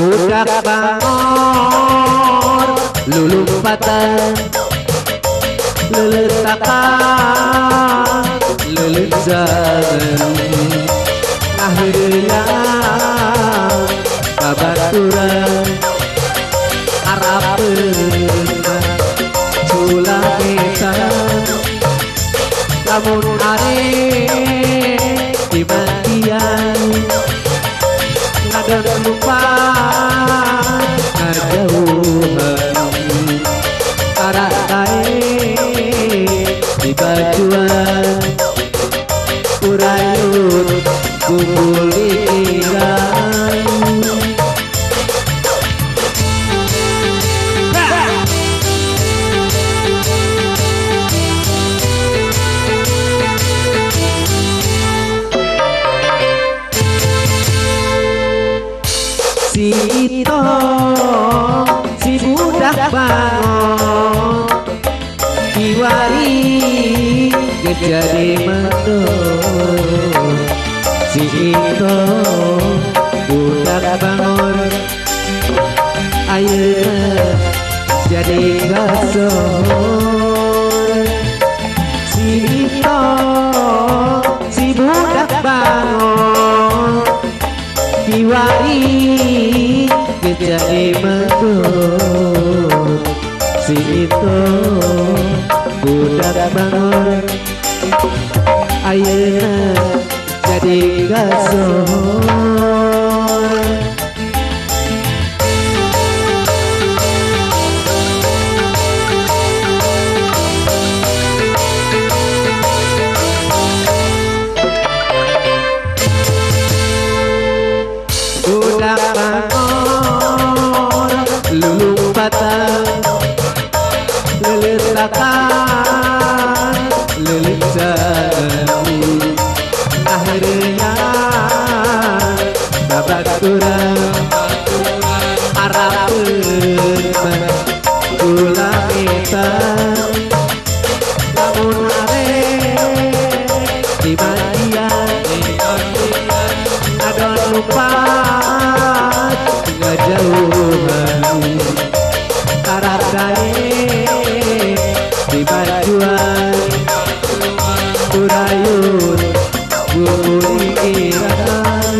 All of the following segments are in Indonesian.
budak bangor lulumpatan leletakan lelezan akhirnya babaturan harapan culang etan lamun arek di mandian ngadon lupa ngajauhan arah tae di bajuan urayun kumpul pikiran si Ito si budak bangun kiwari jadi mendung si Ito budak bangun ayeuna jadi gasor si Ito si budak bangun kiwari jadi mendung si Ito budak bangun ayeuna jadi gasor budak bangor lulumpatan leletakan lelezan akhirnya babaturan harapan ulang etan lamun arek di mandian adon lupa ngajauhan arah tae di bajuan urayun kumpul pikiran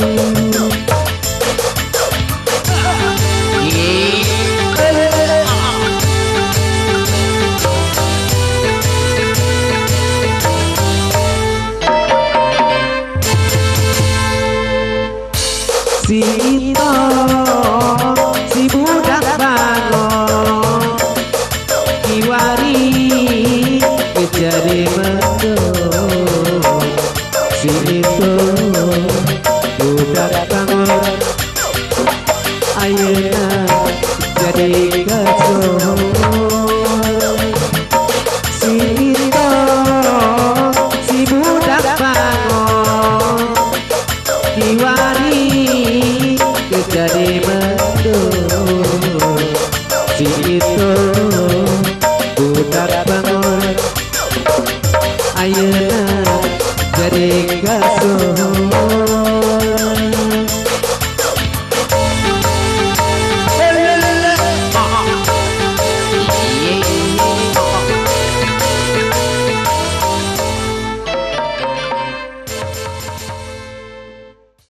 si Ito